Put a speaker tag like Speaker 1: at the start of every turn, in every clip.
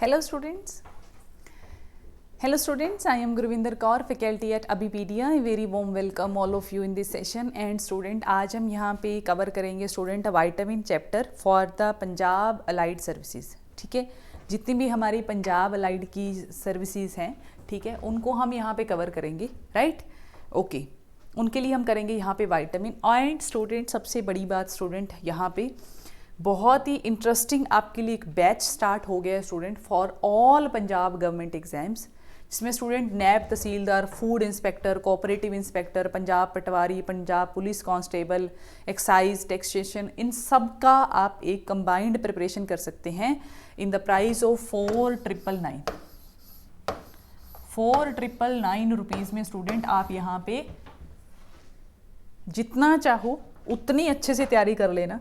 Speaker 1: Hello students. Hello students, I am Guruvinder Kaur, faculty at Abipedia. A very warm welcome all of you in this session. And student, आज हम यहाँ पे cover करेंगे student vitamin chapter for the Punjab allied services. ठीक है, जितनी भी हमारी पंजाब अलाइड की सर्विसेज हैं, ठीक है, उनको हम यहाँ पे कवर करेंगे. Right, okay. उनके लिए हम करेंगे यहाँ पे वाइटामिन. एंड स्टूडेंट, सबसे बड़ी बात स्टूडेंट, यहाँ पे बहुत ही इंटरेस्टिंग आपके लिए एक बैच स्टार्ट हो गया है student for all Punjab government exams, जिसमें student Naib Tehsildar, food inspector, cooperative inspector, Punjab patwari, Punjab police constable, excise, taxation, इन सब का आप एक कंबाइंड प्रिपरेशन कर सकते हैं in the price of 4,999 rupees में. स्टूडेंट आप यहाँ पे जितना चाहो उतनी अच्छे से तैयारी कर लेना,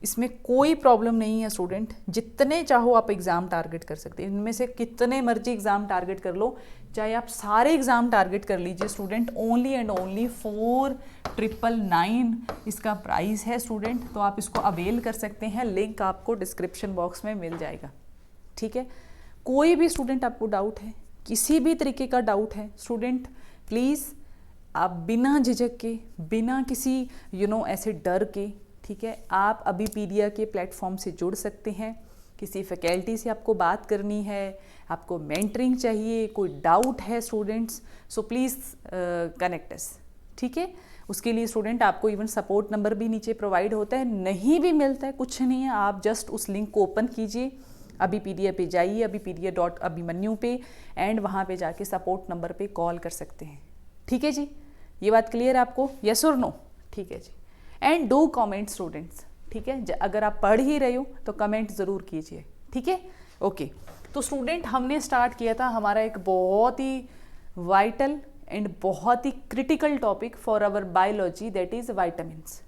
Speaker 1: इसमें कोई प्रॉब्लम नहीं है स्टूडेंट. जितने चाहो आप एग्ज़ाम टारगेट कर सकते हैं, इनमें से कितने मर्जी एग्ज़ाम टारगेट कर लो, चाहे आप सारे एग्ज़ाम टारगेट कर लीजिए स्टूडेंट. ओनली एंड ओनली 4,999 इसका प्राइस है स्टूडेंट. तो आप इसको अवेल कर सकते हैं. लिंक आपको डिस्क्रिप्शन बॉक्स में मिल जाएगा. ठीक है, कोई भी स्टूडेंट आपको डाउट है, किसी भी तरीके का डाउट है स्टूडेंट, प्लीज़ आप बिना झिझक के, बिना किसी ऐसे डर के, ठीक है, आप अबीपीडिया के प्लेटफॉर्म से जुड़ सकते हैं. किसी फैकल्टी से आपको बात करनी है, आपको मेंटरिंग चाहिए, कोई डाउट है स्टूडेंट्स, सो प्लीज़ कनेक्ट अस. ठीक है, उसके लिए स्टूडेंट आपको इवन सपोर्ट नंबर भी नीचे प्रोवाइड होता है. नहीं भी मिलता है, कुछ नहीं है, आप जस्ट उस लिंक को ओपन कीजिए, अबीपीडिया पे जाइए, abipedia.abhimanyu पे, एंड वहाँ पे जाके सपोर्ट नंबर पे कॉल कर सकते हैं. ठीक है जी, ये बात क्लियर है आपको? यस और नो? ठीक है जी. And do comment students. ठीक है, अगर आप पढ़ ही रहे हो तो कमेंट ज़रूर कीजिए. ठीक है, ओके. तो स्टूडेंट, हमने स्टार्ट किया था हमारा एक बहुत ही वाइटल एंड बहुत ही critical topic for our biology, that is vitamins.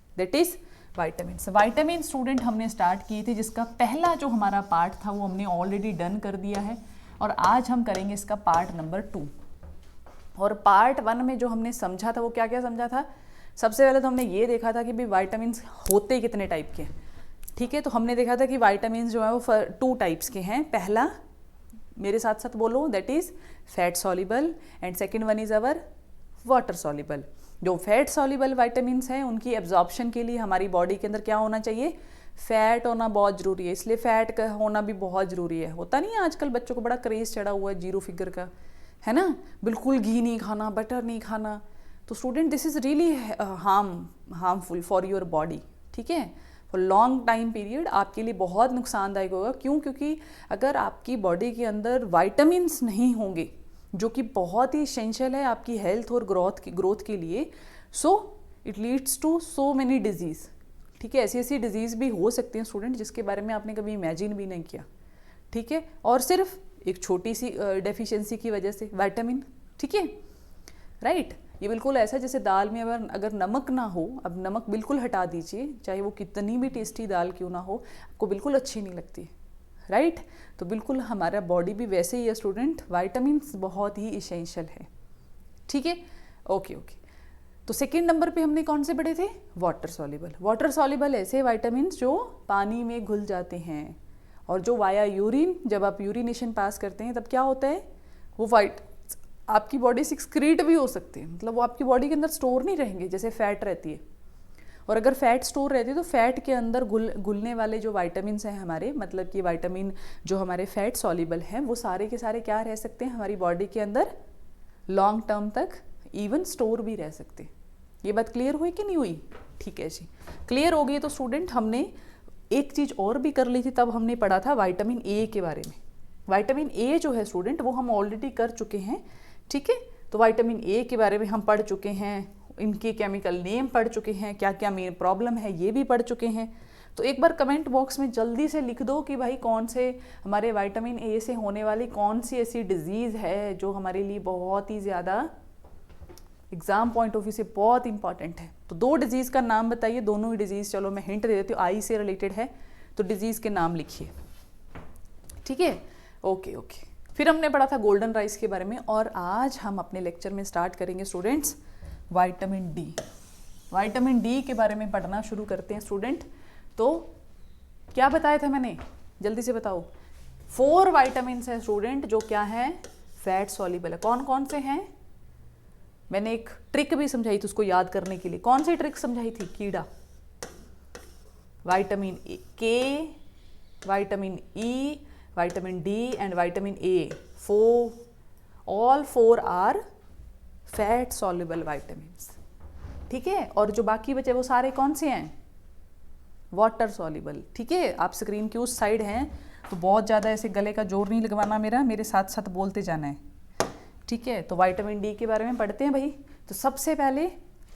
Speaker 1: Vitamin student हमने स्टार्ट किए थे, जिसका पहला जो हमारा पार्ट था वो हमने ऑलरेडी डन कर दिया है, और आज हम करेंगे इसका पार्ट नंबर 2. और पार्ट 1 में जो हमने समझा था वो क्या क्या समझा था? सबसे पहले तो हमने ये देखा था कि भाई वाइटामिन्स होते कितने टाइप के हैं. ठीक है, तो हमने देखा था कि वाइटामिन्स जो है वो 2 टाइप्स के हैं. पहला, मेरे साथ साथ बोलो, that is fat soluble, and second one is our water soluble. जो फैट सॉल्युबल वाइटामिन्स हैं उनकी एब्जॉर्प्शन के लिए हमारी बॉडी के अंदर क्या होना चाहिए? फैट होना बहुत ज़रूरी है. इसलिए फैट का होना भी बहुत ज़रूरी है. होता नहीं है, आजकल बच्चों को बड़ा क्रेज़ चढ़ा हुआ है 0 फिगर का, है ना? बिल्कुल घी नहीं खाना, बटर नहीं खाना. तो student, this is really harmful for your body. ठीक है, फॉर लॉन्ग टाइम पीरियड आपके लिए बहुत नुकसानदायक होगा. क्यों? क्योंकि अगर आपकी बॉडी के अंदर वाइटामिन्स नहीं होंगे, जो कि बहुत ही एसेंशियल है आपकी हेल्थ और ग्रोथ के लिए, so it leads to so many diseases. ठीक है, ऐसी ऐसी डिजीज़ भी हो सकती हैं स्टूडेंट जिसके बारे में आपने कभी इमेजिन भी नहीं किया. ठीक है, और सिर्फ एक छोटी सी डेफिशिएंसी की वजह से विटामिन. ठीक है, राइट. ये बिल्कुल ऐसा जैसे दाल में अगर नमक ना हो, अब नमक बिल्कुल हटा दीजिए, चाहे वो कितनी भी टेस्टी दाल क्यों ना हो, आपको बिल्कुल अच्छी नहीं लगती. राइट, तो बिल्कुल हमारा बॉडी भी वैसे ही है स्टूडेंट. वाइटामिन्स बहुत ही इसेंशियल है. ठीक है, ओके. तो सेकेंड नंबर पे हमने कौन से पढ़े थे? वाटर सॉल्युबल ऐसे वाइटामिन्स जो पानी में घुल जाते हैं, और जो वाया यूरिन, जब आप यूरिनेशन पास करते हैं तब क्या होता है, वो आपकी बॉडी से एक्सक्रीट भी हो सकते हैं. मतलब वो आपकी बॉडी के अंदर स्टोर नहीं रहेंगे जैसे फैट रहती है. और अगर फैट स्टोर रहती है तो फैट के अंदर घुलने वाले जो वाइटामिन्स हैं हमारे, मतलब कि वाइटामिन जो हमारे फैट सॉल्युबल हैं, वो सारे के सारे क्या रह सकते हैं हमारी बॉडी के अंदर लॉन्ग टर्म तक इवन स्टोर भी रह सकते हैं. ये बात क्लियर हुई कि नहीं हुई? ठीक है जी, क्लियर हो गई. तो स्टूडेंट, हमने एक चीज़ और भी कर ली थी, तब हमने पढ़ा था विटामिन ए के बारे में. विटामिन ए जो है स्टूडेंट, वो हम ऑलरेडी कर चुके हैं. ठीक है, तो विटामिन ए के बारे में हम पढ़ चुके हैं, इनके केमिकल नेम पढ़ चुके हैं, क्या क्या मेन प्रॉब्लम है ये भी पढ़ चुके हैं. तो एक बार कमेंट बॉक्स में जल्दी से लिख दो कि भाई कौन से हमारे विटामिन ए से होने वाली कौन सी ऐसी डिजीज़ है जो हमारे लिए बहुत ही ज़्यादा एग्ज़ाम पॉइंट ऑफ व्यू से बहुत इंपॉर्टेंट है. तो 2 डिजीज़ का नाम बताइए. दोनों ही डिजीज़, चलो मैं हिंट दे देती हूँ, आई से रिलेटेड है, तो डिजीज़ के नाम लिखिए. ठीक है, ओके. फिर हमने पढ़ा था गोल्डन राइस के बारे में, और आज हम अपने लेक्चर में स्टार्ट करेंगे स्टूडेंट्स विटामिन डी के बारे में पढ़ना शुरू करते हैं स्टूडेंट. तो क्या बताया था मैंने, जल्दी से बताओ. 4 वाइटामिन है स्टूडेंट जो क्या है, फैट सॉल्युबल है। कौन कौन से हैं, मैंने एक ट्रिक भी समझाई थी उसको याद करने के लिए। कौन सी ट्रिक समझाई थी, कीड़ा, vitamin K, vitamin E, vitamin D and vitamin A, all 4 are fat soluble vitamins, ठीक है। और जो बाकी बचे वो सारे कौन से हैं, वाटर सॉल्युबल, ठीक है। आप स्क्रीन की उस साइड हैं तो बहुत ज़्यादा ऐसे गले का जोर नहीं लगवाना, मेरे साथ साथ बोलते जाना है, ठीक है। तो विटामिन डी के बारे में पढ़ते हैं भाई। तो सबसे पहले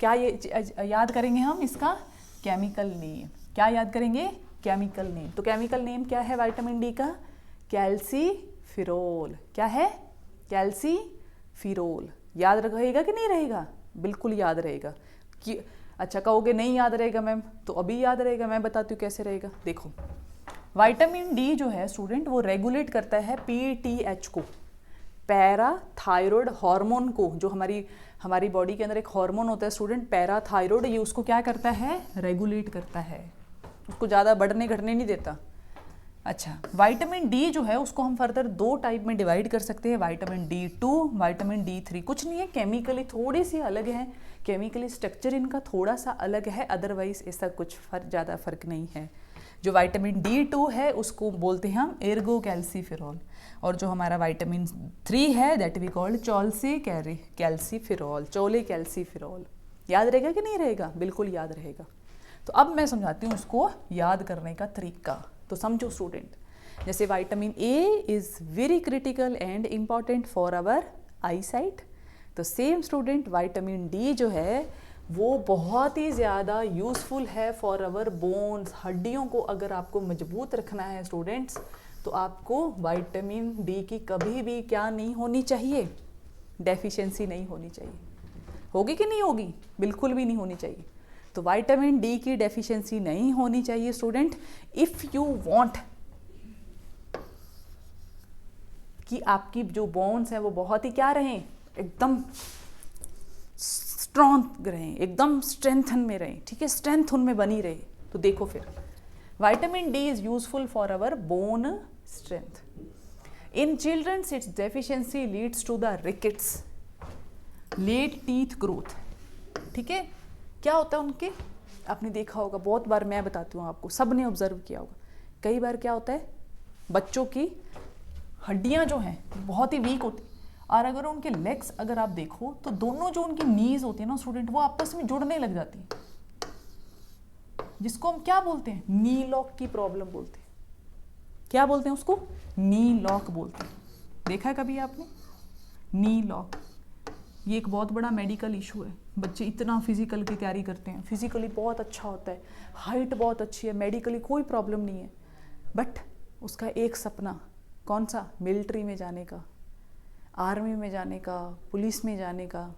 Speaker 1: क्या ये याद करेंगे हम, इसका केमिकल नेम। क्या याद करेंगे, केमिकल नेम। तो केमिकल नेम क्या है विटामिन डी का, कैल्सीफिरोल। क्या है, कैल्सीफिरोल। याद रहेगा कि नहीं रहेगा, बिल्कुल याद रहेगा। कि अच्छा कहोगे नहीं याद रहेगा मैम, तो अभी याद रहेगा, मैं बताती हूँ कैसे रहेगा। देखो विटामिन डी जो है स्टूडेंट वो रेगुलेट करता है पीटीएच को, पैराथायरॉयड हार्मोन को। जो हमारी बॉडी के अंदर एक हार्मोन होता है स्टूडेंट पैराथायरॉयड, ये उसको क्या करता है, रेगुलेट करता है, उसको ज़्यादा बढ़ने घटने नहीं देता। अच्छा विटामिन डी जो है उसको हम फर्दर 2 टाइप में डिवाइड कर सकते हैं, विटामिन D2, विटामिन D3। कुछ नहीं है, केमिकली थोड़ी सी अलग है, केमिकली स्ट्रक्चर इनका थोड़ा सा अलग है, अदरवाइज ऐसा कुछ ज़्यादा फर्क नहीं है। जो विटामिन D2 है उसको बोलते हैं हम एर्गो कैल्सीफिरोल, और जो हमारा विटामिन 3 है that we called cholecalciferol, cholecalciferol. याद रहेगा कि नहीं रहेगा, बिल्कुल याद रहेगा। तो अब मैं समझाती हूँ उसको याद करने का तरीका। तो समझो स्टूडेंट, जैसे vitamin A is very critical and important for our eyesight, तो सेम स्टूडेंट विटामिन डी जो है वो बहुत ही ज़्यादा यूज़फुल है फॉर आवर बोन्स। हड्डियों को अगर आपको मजबूत रखना है स्टूडेंट्स, तो आपको विटामिन डी की कभी भी क्या नहीं होनी चाहिए, डेफिशिएंसी नहीं होनी चाहिए। होगी कि नहीं होगी, बिल्कुल भी नहीं होनी चाहिए। तो विटामिन डी की डेफिशिएंसी नहीं होनी चाहिए स्टूडेंट। इफ़ यू वांट कि आपकी जो बोन्स हैं वो बहुत ही क्या रहें, एकदम स्ट्रॉन्ग रहें, एकदम स्ट्रेंथन में रहें, ठीक है, स्ट्रेंथ उनमें बनी रहे, तो देखो फिर vitamin D is useful for our bone strength. In childrens its deficiency leads to the rickets, late teeth growth, ठीक है। क्या होता है उनके, आपने देखा होगा बहुत बार, मैं बताती हूँ आपको, सब ने ऑब्जर्व किया होगा, कई बार क्या होता है बच्चों की हड्डियाँ जो हैं बहुत ही वीक होती, और अगर उनके लेग्स अगर आप देखो तो दोनों जो उनकी नीज होती है ना स्टूडेंट, वो आपस में जुड़ने लग जाती है, जिसको हम क्या बोलते हैं, नी लॉक की प्रॉब्लम बोलते हैं। क्या बोलते हैं उसको, नी लॉक बोलते हैं। देखा है कभी आपने नी लॉक, ये एक बहुत बड़ा मेडिकल इशू है। बच्चे इतना फिजिकल की तैयारी करते हैं, फिजिकली बहुत अच्छा होता है, हाइट बहुत अच्छी है, मेडिकली कोई प्रॉब्लम नहीं है, बट उसका एक सपना कौन सा, मिलिट्री में जाने का, आर्मी में जाने का, पुलिस में जाने का,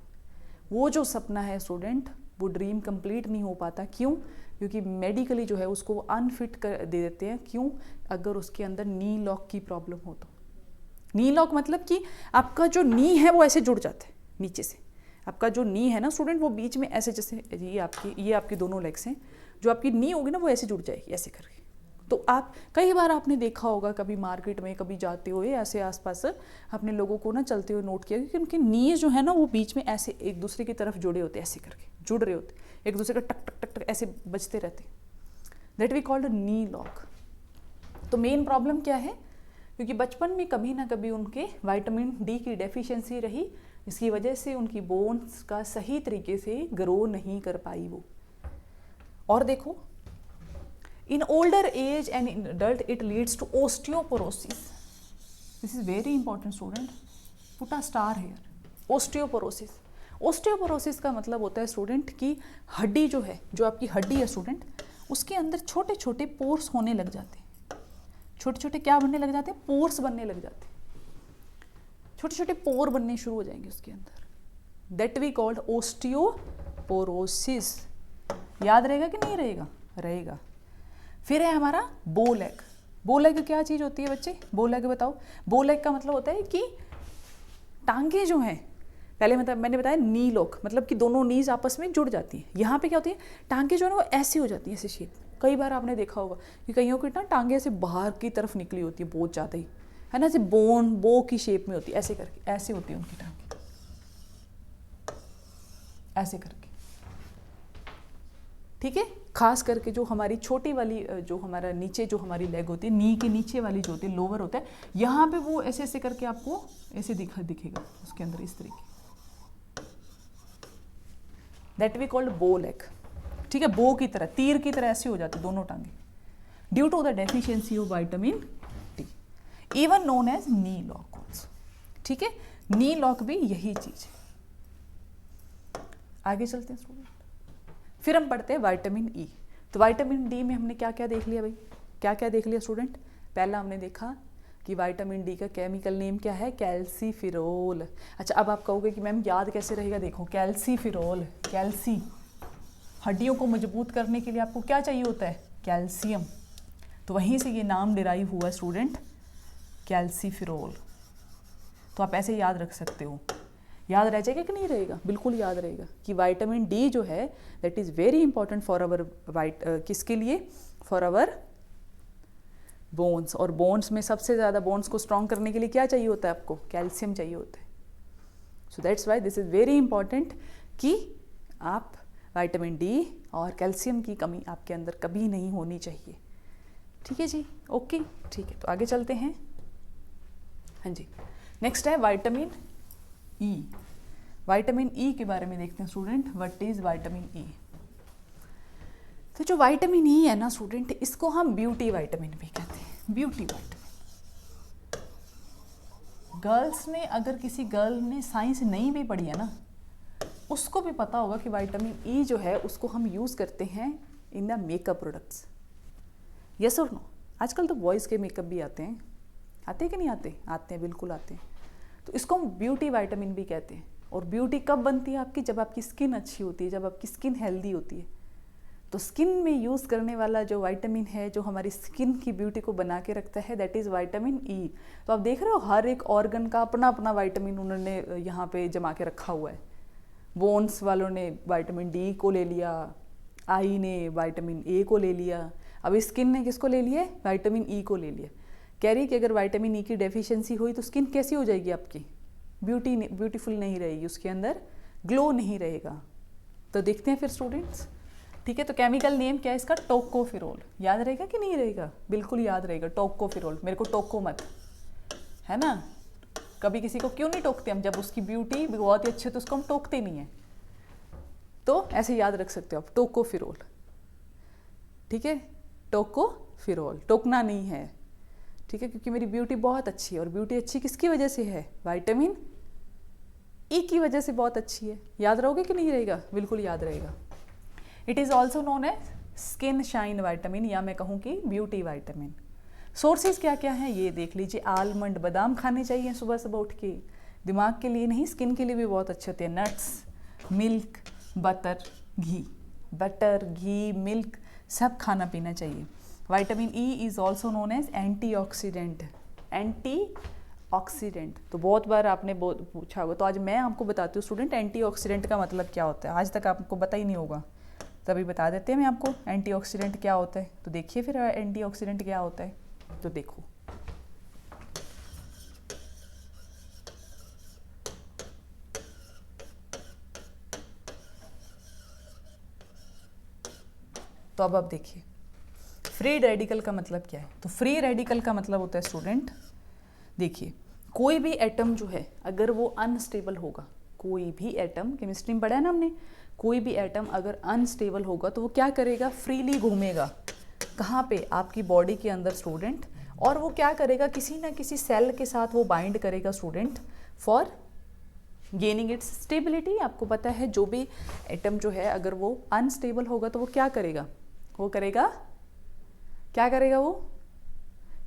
Speaker 1: वो जो सपना है स्टूडेंट, वो ड्रीम कंप्लीट नहीं हो पाता। क्यों, क्योंकि मेडिकली जो है उसको अनफिट कर दे देते हैं। क्यों, अगर उसके अंदर नी लॉक की प्रॉब्लम हो तो। नी लॉक मतलब कि आपका जो नी है वो ऐसे जुड़ जाता है नीचे से, आपका जो नी है ना स्टूडेंट वो बीच में ऐसे, जैसे ये आपकी दोनों लेग्स हैं, जो आपकी नी होगी ना वो ऐसे जुड़ जाएगी ऐसे करके। तो आप कई बार आपने देखा होगा, कभी मार्केट में कभी जाते हुए ऐसे आसपास अपने लोगों को ना चलते हुए नोट किया कि उनकी नी जो है ना वो बीच में ऐसे एक दूसरे की तरफ जुड़े होते, ऐसे करके जुड़ रहे होते, एक दूसरे का टक टक टक टक ऐसे बजते रहते, that we called knee lock. तो मेन प्रॉब्लम क्या है, क्योंकि बचपन में कभी ना कभी उनके विटामिन डी की डेफिशिएंसी रही, इसकी वजह से उनकी बोन्स का सही तरीके से ग्रो नहीं कर पाई वो। और देखो in older age and in adult it leads to osteoporosis. This is very important student, put a star here. Osteoporosis, osteoporosis का मतलब होता है स्टूडेंट कि हड्डी जो है, जो आपकी हड्डी है स्टूडेंट, उसके अंदर छोटे छोटे पोर्स होने लग जाते हैं। छोटे छोटे क्या बनने लग जाते हैं, पोर्स बनने लग जाते हैं, छोटे छोटे पोर बनने शुरू हो जाएंगे उसके अंदर, दैट वी कॉल्ड ओस्टियोपोरोसिस। याद रहेगा कि नहीं रहेगा, रहेगा। फिर है हमारा बो लेग। बो लेग क्या चीज़ होती है बच्चे, बो लेग बताओ। बो लेग का मतलब होता है कि टांगे जो हैं, पहले मतलब मैंने बताया नी लॉक, मतलब कि दोनों नीज आपस में जुड़ जाती हैं। यहाँ पे क्या होती है, टांगे जो है ना वो ऐसी हो जाती है, ऐसे शेप। कई बार आपने देखा होगा कि कईयों की ना टांगे ऐसे बाहर की तरफ निकली होती है बहुत ज़्यादा ही, है ना, ऐसे बो की शेप में होती है, ऐसे करके, ऐसे होती है उनकी टांग, ऐसे करके, ठीक है। खास करके जो हमारी छोटी वाली, जो हमारा नीचे जो हमारी लेग होती है, नी के नीचे वाली जो होती है, लोअर होता है, यहाँ पे वो ऐसे ऐसे करके आपको ऐसे दिखेगा उसके अंदर इस तरीके, दैट वी कॉल्ड बो लेग, ठीक है। बो की तरह, तीर की तरह ऐसे हो जाती दोनों टांगे, due to the deficiency of vitamin D, even known as knee lock also, ठीक है। नी लॉक भी यही चीज है। आगे चलते हैं स्टूडेंट, फिर हम पढ़ते हैं विटामिन ई। तो विटामिन डी में हमने क्या क्या देख लिया भाई, क्या क्या देख लिया स्टूडेंट। पहला हमने देखा कि विटामिन डी का केमिकल नेम क्या है, कैल्सीफिरोल। अच्छा, अब आप कहोगे कि मैम याद कैसे रहेगा, देखो कैल्सीफिरोल, कैल्सी, हड्डियों को मजबूत करने के लिए आपको क्या चाहिए होता है, कैल्शियम, तो वहीं से ये नाम डिराइव हुआ स्टूडेंट, कैल्सीफिरोल। तो आप ऐसे याद रख सकते हो, याद रह जाएगा कि नहीं रहेगा, बिल्कुल याद रहेगा कि विटामिन डी जो है that is very important for our किसके लिए, फॉर आवर बोन्स। और बोन्स में सबसे ज़्यादा बोन्स को स्ट्रॉन्ग करने के लिए क्या चाहिए होता है आपको, कैल्शियम चाहिए होता है। So that's why this is very important कि आप विटामिन डी और कैल्शियम की कमी आपके अंदर कभी नहीं होनी चाहिए, ठीक है जी, ओके, ठीक है। तो आगे चलते हैं, हाँ जी। नेक्स्ट है विटामिन ई। विटामिन ई के बारे में देखते हैं student, what is vitamin E. तो जो विटामिन ई है ना स्टूडेंट, इसको हम ब्यूटी विटामिन भी कहते हैं, ब्यूटी विटामिन। गर्ल्स ने, अगर किसी गर्ल ने साइंस नहीं भी पढ़ी है ना, उसको भी पता होगा कि विटामिन ई जो है उसको हम यूज़ करते हैं in the makeup products, yes और नो। आजकल तो बॉयज़ के मेकअप भी आते हैं, आते हैं कि नहीं आते, आते हैं, बिल्कुल आते हैं। तो इसको हम ब्यूटी विटामिन भी कहते हैं। और ब्यूटी कब बनती है आपकी, जब आपकी स्किन अच्छी होती है, जब आपकी स्किन हेल्दी होती है। तो स्किन में यूज़ करने वाला जो विटामिन है, जो हमारी स्किन की ब्यूटी को बना के रखता है, दैट इज़ विटामिन ई। तो आप देख रहे हो हर एक ऑर्गन का अपना अपना विटामिन उन्होंने यहाँ पे जमा के रखा हुआ है। बोन्स वालों ने विटामिन डी को ले लिया, आई ने विटामिन ए को ले लिया, अब स्किन ने किसको ले लिया, विटामिन ई को ले लिया। कह रही कि अगर विटामिन ई की डेफिशिएंसी हुई तो स्किन कैसी हो जाएगी आपकी, ब्यूटीफुल नहीं रहेगी, उसके अंदर ग्लो नहीं रहेगा। तो देखते हैं फिर स्टूडेंट्स, ठीक है। तो केमिकल नेम क्या है इसका, टोकोफिरोल। याद रहेगा कि नहीं रहेगा, बिल्कुल याद रहेगा, टोकोफिरोल। मेरे को टोको मत, है ना। कभी किसी को क्यों नहीं टोकते हम, जब उसकी ब्यूटी बहुत ही अच्छी है तो उसको हम टोकते नहीं है। तो ऐसे याद रख सकते हो आप, टोकोफिरोल, ठीक है, टोकोफिरोल, टोकना नहीं है, ठीक है, क्योंकि मेरी ब्यूटी बहुत अच्छी है। और ब्यूटी अच्छी किसकी वजह से है, विटामिन ई की वजह से बहुत अच्छी है। याद रहोगे कि नहीं रहेगा, बिल्कुल याद रहेगा। It is also known as skin shine vitamin, या मैं कहूँ कि ब्यूटी विटामिन। सोर्सेज क्या क्या हैं ये देख लीजिए। आलमंड, बादाम खाने चाहिए सुबह सुबह उठ के, दिमाग के लिए नहीं, स्किन के लिए भी बहुत अच्छे होते हैं। नट्स, मिल्क, बटर, घी, मिल्क सब खाना पीना चाहिए। Vitamin E is also known as antioxidant, antioxidant. तो बहुत बार आपने पूछा होगा, तो आज मैं आपको बताती हूँ स्टूडेंट एंटीऑक्सीडेंट का मतलब क्या होता है। आज तक आपको पता ही नहीं होगा, तभी बता देते हैं मैं आपको एंटीऑक्सीडेंट क्या होता है। तो देखिए फिर एंटीऑक्सीडेंट क्या होता है, तो देखो तो अब देखिए फ्री रेडिकल का मतलब क्या है। तो फ्री रेडिकल का मतलब होता है स्टूडेंट, देखिए कोई भी एटम जो है अगर वो अनस्टेबल होगा, कोई भी एटम, केमिस्ट्री में पढ़ा है ना हमने, कोई भी एटम अगर अनस्टेबल होगा तो वो क्या करेगा, फ्रीली घूमेगा। कहाँ पे, आपकी बॉडी के अंदर स्टूडेंट। और वो क्या करेगा, किसी ना किसी सेल के साथ वो बाइंड करेगा student, for gaining it's stability. आपको पता है जो भी एटम जो है अगर वो अनस्टेबल होगा तो वो क्या करेगा, वो करेगा, क्या करेगा, वो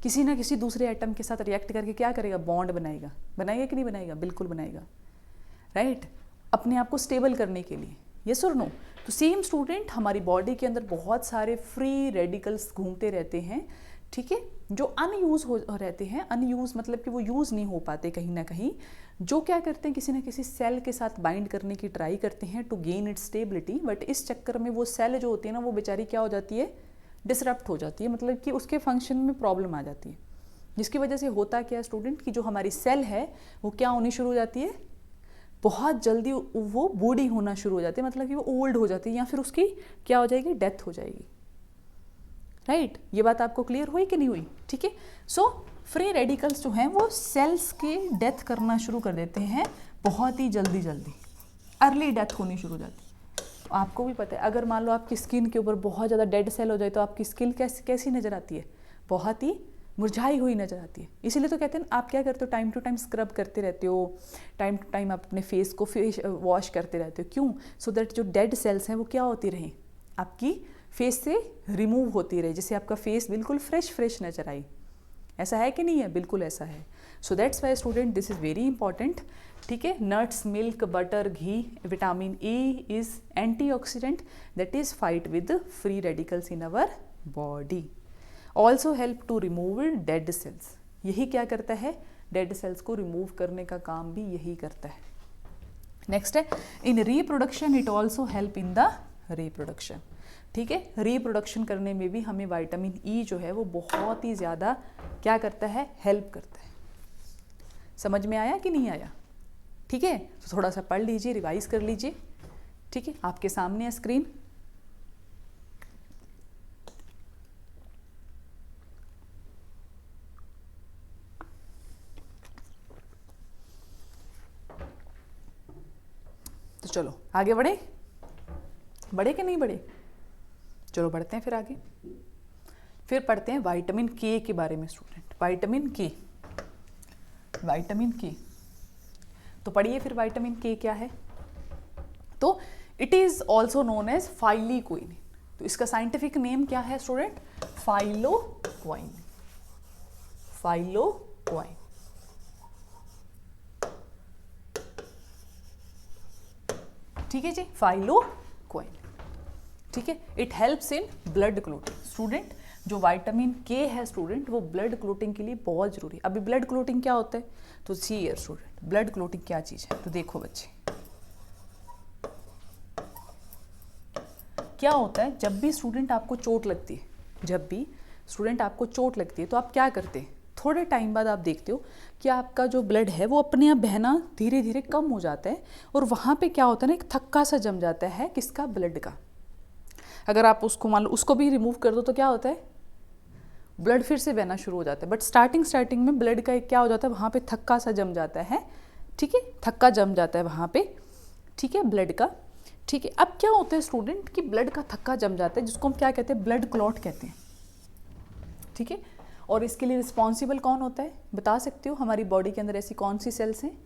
Speaker 1: किसी ना किसी दूसरे एटम के साथ रिएक्ट करके क्या करेगा, बॉन्ड बनाएगा। बनाएगा कि नहीं बनाएगा, बिल्कुल बनाएगा, राइट, अपने आप को स्टेबल करने के लिए, यस और नो। तो सेम स्टूडेंट हमारी बॉडी के अंदर बहुत सारे फ्री रेडिकल्स घूमते रहते हैं, ठीक है, जो अनयूज हो रहते हैं। अनयूज मतलब कि वो यूज़ नहीं हो पाते कहीं ना कहीं, जो क्या करते हैं, किसी ना किसी सेल के साथ बाइंड करने की ट्राई करते हैं to gain its stability. But इस चक्कर में वो सेल जो होती है ना, वो बेचारी क्या हो जाती है, डिसरप्ट हो जाती है, मतलब कि उसके फंक्शन में प्रॉब्लम आ जाती है। जिसकी वजह से होता क्या है स्टूडेंट कि जो हमारी सेल है वो क्या होनी शुरू हो जाती है, बहुत जल्दी वो बूढ़ी होना शुरू हो जाती है, मतलब कि वो ओल्ड हो जाती है या फिर उसकी क्या हो जाएगी, डेथ हो जाएगी। राइट, ये बात आपको क्लियर हुई कि नहीं हुई? ठीक है। सो फ्री रेडिकल्स जो हैं वो सेल्स के डेथ करना शुरू कर देते हैं बहुत ही जल्दी जल्दी, अर्ली डेथ होनी शुरू हो जाती है। तो आपको भी पता है अगर मान लो आपकी स्किन के ऊपर बहुत ज़्यादा डेड सेल हो जाए तो आपकी स्किन कैसी नज़र आती है, बहुत ही मुरझाई हुई नज़र आती है। इसीलिए तो कहते हैं आप क्या करते हो, टाइम टू टाइम स्क्रब करते रहते हो, टाइम टू टाइम आप अपने फेस को फेस वॉश करते रहते हो। क्यों? सो दैट जो डेड सेल्स हैं वो क्या होती रहें, आपकी फेस से रिमूव होती रहे, जिससे आपका फेस बिल्कुल फ्रेश नज़र आए। ऐसा है कि नहीं है? बिल्कुल ऐसा है। So that's why student this is very important. ठीक है, नट्स, मिल्क, बटर, घी, vitamin A is antioxidant that is fight with free radicals in our body. Also help to remove dead cells. यही क्या करता है, डेड सेल्स को remove करने का काम भी यही करता है। नेक्स्ट है इन reproduction it also help in the reproduction. ठीक है, रिप्रोडक्शन करने में भी हमें विटामिन ई जो है वो बहुत ही ज़्यादा क्या करता है, हेल्प करता है। समझ में आया कि नहीं आया? ठीक है, तो थोड़ा सा पढ़ लीजिए, रिवाइज कर लीजिए। ठीक है, आपके सामने है स्क्रीन। तो चलो आगे बढ़े कि नहीं बढ़े? चलो बढ़ते हैं फिर आगे। फिर पढ़ते हैं विटामिन के के बारे में स्टूडेंट। विटामिन के तो पढ़िए फिर विटामिन के क्या है। तो it is also known as phylloquinone. तो इसका साइंटिफिक नेम क्या है स्टूडेंट? फाइलोक्वाइन। ठीक है जी, फाइलोक्वाइन। ठीक है, it helps in blood clotting. Student जो विटामिन के है स्टूडेंट वो ब्लड क्लोटिंग के लिए बहुत जरूरी है। अभी ब्लड क्लोटिंग क्या होता है तो सी स्टूडेंट, ब्लड क्लोटिंग क्या चीज़ है तो देखो बच्चे, क्या होता है जब भी स्टूडेंट आपको चोट लगती है, तो आप क्या करते हैं, थोड़े टाइम बाद आप देखते हो कि आपका जो ब्लड है वो अपने आप बहना धीरे धीरे कम हो जाता है और वहाँ पे क्या होता है ना, एक थक्का सा जम जाता है, किसका, ब्लड का। अगर आप उसको मान लो उसको भी रिमूव कर दो तो क्या होता है, ब्लड फिर से बहना शुरू हो जाता है। बट स्टार्टिंग में ब्लड का एक क्या हो जाता है, वहाँ पे थक्का सा जम जाता है। ठीक है, थक्का जम जाता है वहाँ पे, ठीक है, ब्लड का। ठीक है, अब क्या होता है स्टूडेंट कि ब्लड का थक्का जम जाता है, जिसको हम क्या कहते हैं, ब्लड क्लॉट कहते हैं। ठीक है, और इसके लिए रिस्पॉन्सिबल कौन होता है, बता सकते हो? हमारी बॉडी के अंदर ऐसी कौन सी सेल्स हैं?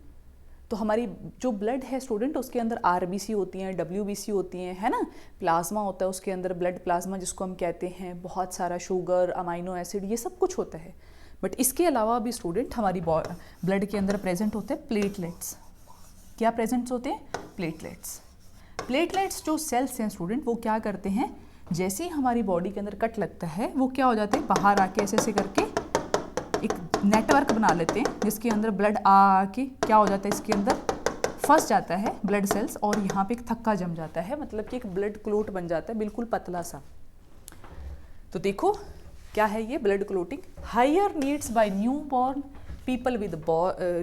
Speaker 1: तो हमारी जो ब्लड है स्टूडेंट उसके अंदर आरबीसी होती हैं, डब्ल्यूबीसी होती हैं, है ना, प्लाज्मा होता है उसके अंदर, ब्लड प्लाज्मा जिसको हम कहते हैं, बहुत सारा शुगर, अमाइनो एसिड, ये सब कुछ होता है। बट इसके अलावा भी स्टूडेंट हमारी ब्लड के अंदर प्रेजेंट होते हैं प्लेटलेट्स। क्या प्रेजेंट्स होते हैं? प्लेटलेट्स जो सेल्स हैं स्टूडेंट वो क्या करते हैं, जैसे ही हमारी बॉडी के अंदर कट लगता है वो क्या हो जाते हैं, बाहर आके ऐसे करके एक नेटवर्क बना लेते हैं जिसके अंदर ब्लड आके क्या हो जाता है, इसके अंदर फंस जाता है ब्लड सेल्स और यहाँ पे एक थक्का जम जाता है, मतलब कि एक ब्लड क्लोट बन जाता है, बिल्कुल पतला सा। तो देखो क्या है ये blood clotting. Higher needs by newborn people with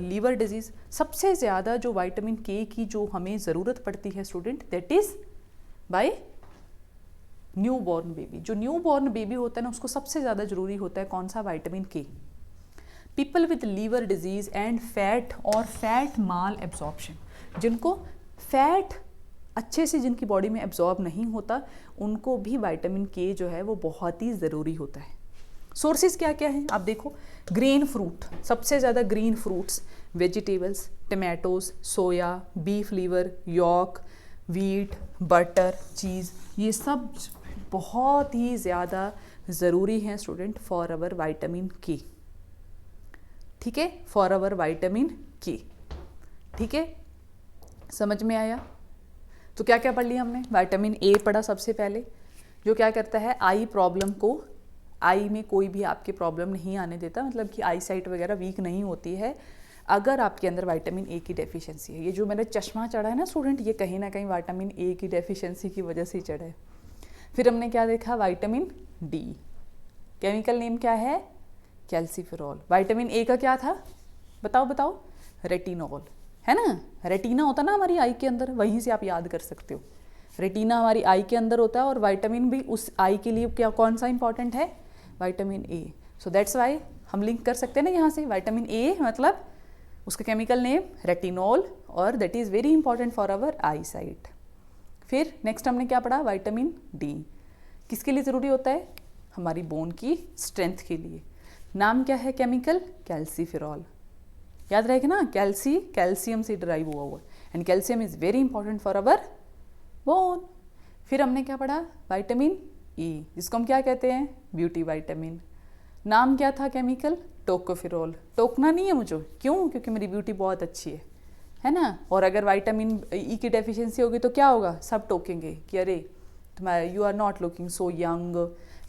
Speaker 1: liver disease. सबसे ज़्यादा जो विटामिन के की जो हमें ज़रूरत पड़ती है student, that is by new born baby. जो न्यू बॉर्न बेबी होता है ना उसको सबसे ज़्यादा ज़रूरी होता है कौन सा, vitamin K. People with liver disease and fat और फैट माल एब्जॉर्प्शन, जिनको फैट अच्छे से जिनकी बॉडी में एब्जॉर्ब नहीं होता उनको भी विटामिन के जो है वो बहुत ही ज़रूरी होता है। सोर्सेज क्या क्या हैं आप देखो, ग्रीन फ्रूट, सबसे ज़्यादा green fruits, vegetables, tomatoes, soya, beef liver, yolk, wheat, butter, cheese, ये सब बहुत ही ज़्यादा ज़रूरी हैं स्टूडेंट फॉर आवर विटामिन के। ठीक है, फॉर आवर विटामिन के। ठीक है, समझ में आया? तो क्या क्या पढ़ लिया हमने? विटामिन ए पढ़ा सबसे पहले, जो क्या करता है, आई प्रॉब्लम को, आई में कोई भी आपके प्रॉब्लम नहीं आने देता, मतलब कि आई साइट वगैरह वीक नहीं होती है अगर आपके अंदर विटामिन ए की डेफिशिएंसी है। ये जो मेरा चश्मा चढ़ा है ना स्टूडेंट, ये कहीं ना कहीं विटामिन ए की डेफिशिएंसी की वजह से ही चढ़ा है। फिर हमने क्या देखा, विटामिन डी, केमिकल नेम क्या है, कैल्सीफेरॉल। विटामिन ए का क्या था, बताओ बताओ, रेटिनॉल, है ना। रेटिना होता ना हमारी आई के अंदर, वहीं से आप याद कर सकते हो। रेटिना हमारी आई के अंदर होता है और विटामिन भी उस आई के लिए क्या कौन सा इंपॉर्टेंट है, vitamin A. So that's Y हम लिंक कर सकते हैं ना यहाँ से, विटामिन ए मतलब उसका केमिकल नेम रेटिनॉल, और that is very important for our eyesight. फिर नेक्स्ट हमने क्या पढ़ा, विटामिन डी किसके लिए ज़रूरी होता है, हमारी बोन की स्ट्रेंथ के लिए। नाम क्या है केमिकल, कैल्सीफेरॉल, याद रहेगा ना, कैल्शियम से ड्राइव हुआ and calcium is very important for our bone. फिर हमने क्या पढ़ा, विटामिन ई, जिसको हम क्या कहते हैं, ब्यूटी विटामिन। नाम क्या था केमिकल, टोकोफेरॉल। टोकना नहीं है मुझे, क्यों, क्योंकि मेरी ब्यूटी बहुत अच्छी है ना। और अगर विटामिन ई की डेफिशिएंसी होगी तो क्या होगा, सब टोकेंगे कि अरे तुम्हारा you are not looking so young,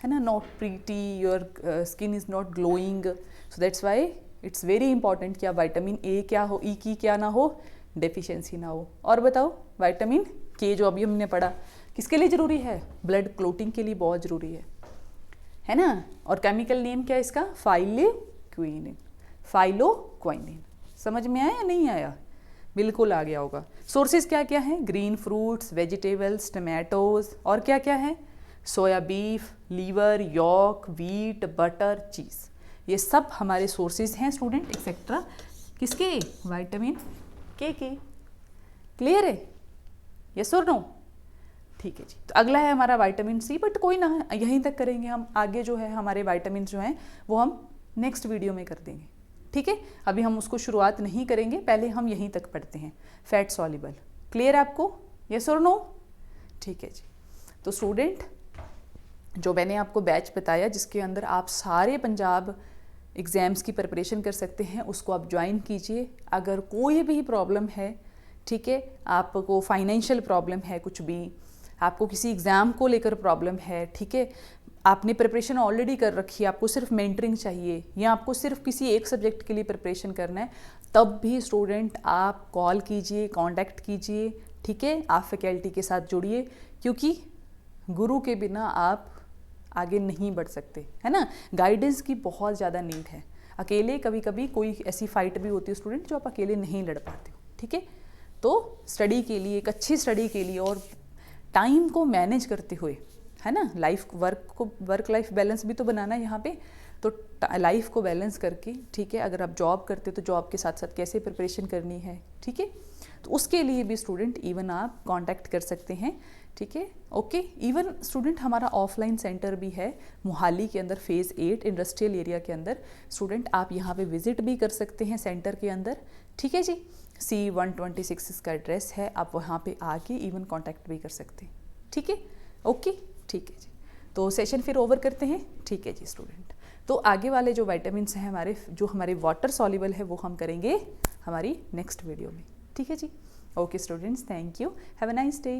Speaker 1: है ना, not pretty, your skin is not glowing. So that's why it's very important कि आप विटामिन ए क्या हो, ई की क्या ना हो, डेफिशिएंसी ना हो। और बताओ विटामिन के जो अभी हमने पढ़ा किसके लिए ज़रूरी है, ब्लड क्लोटिंग के लिए बहुत ज़रूरी है ना। और केमिकल नेम क्या है इसका, फाइलोक्विनिन, फाइलोक्विनिन। समझ में आया या नहीं आया, बिल्कुल आ गया होगा। सोर्सेज क्या क्या हैं, ग्रीन फ्रूट्स, वेजिटेबल्स, टमाटोज, और क्या क्या है, soya beef, liver, yolk, wheat, butter, cheese, ये सब हमारे सोर्सेज हैं स्टूडेंट, एक्सेट्रा किसके, विटामिन के। क्लियर है, यस और नो, ठीक है जी। तो अगला है हमारा विटामिन सी, बट कोई ना, यहीं तक करेंगे हम, आगे जो है हमारे विटामिन जो हैं वो हम नेक्स्ट वीडियो में कर देंगे, ठीक है। अभी हम उसको शुरुआत नहीं करेंगे, पहले हम यहीं तक पढ़ते हैं। फैट सॉल्युबल, क्लियर है आपको, यस और नो, ठीक है जी। तो स्टूडेंट जो मैंने आपको बैच बताया जिसके अंदर आप सारे पंजाब एग्ज़ाम्स की प्रिपरेशन कर सकते हैं, उसको आप ज्वाइन कीजिए। अगर कोई भी प्रॉब्लम है, ठीक है, आपको फाइनेंशियल प्रॉब्लम है, कुछ भी आपको किसी एग्ज़ाम को लेकर प्रॉब्लम है, ठीक है, आपने प्रिपरेशन ऑलरेडी कर रखी है, आपको सिर्फ मेंटरिंग चाहिए या आपको सिर्फ किसी एक सब्जेक्ट के लिए प्रिपरेशन करना है, तब भी स्टूडेंट आप कॉल कीजिए, कांटेक्ट कीजिए, ठीक है, आप फैकल्टी के साथ जुड़िए, क्योंकि गुरु के बिना आप आगे नहीं बढ़ सकते, है ना। गाइडेंस की बहुत ज़्यादा नीड है। अकेले कभी कभी कोई ऐसी फाइट भी होती है स्टूडेंट जो आप अकेले नहीं लड़ पाते हो, ठीक है। तो स्टडी के लिए, एक अच्छी स्टडी के लिए और टाइम को मैनेज करते हुए, है ना, वर्क लाइफ बैलेंस भी तो बनाना है यहाँ पे, तो लाइफ को बैलेंस करके, ठीक है, अगर आप जॉब करते हो तो जॉब के साथ साथ कैसे प्रिपरेशन करनी है, ठीक है, तो उसके लिए भी स्टूडेंट इवन आप कांटेक्ट कर सकते हैं, ठीक है, ओके। इवन स्टूडेंट हमारा ऑफलाइन सेंटर भी है मोहाली के अंदर, फेज़ 8 इंडस्ट्रियल एरिया के अंदर। स्टूडेंट आप यहाँ पे विजिट भी कर सकते हैं सेंटर के अंदर, ठीक है जी। C126 इसका एड्रेस है, आप वहाँ पे आके इवन कांटेक्ट भी कर सकते हैं, ठीक है, ओके, ठीक है जी। तो सेशन फिर ओवर करते हैं, ठीक है जी स्टूडेंट। तो आगे वाले जो विटामिन्स हैं हमारे, जो हमारे वाटर सॉल्युबल है, वो हम करेंगे हमारी नेक्स्ट वीडियो में, ठीक है जी। Okay students, thank you, have a nice day.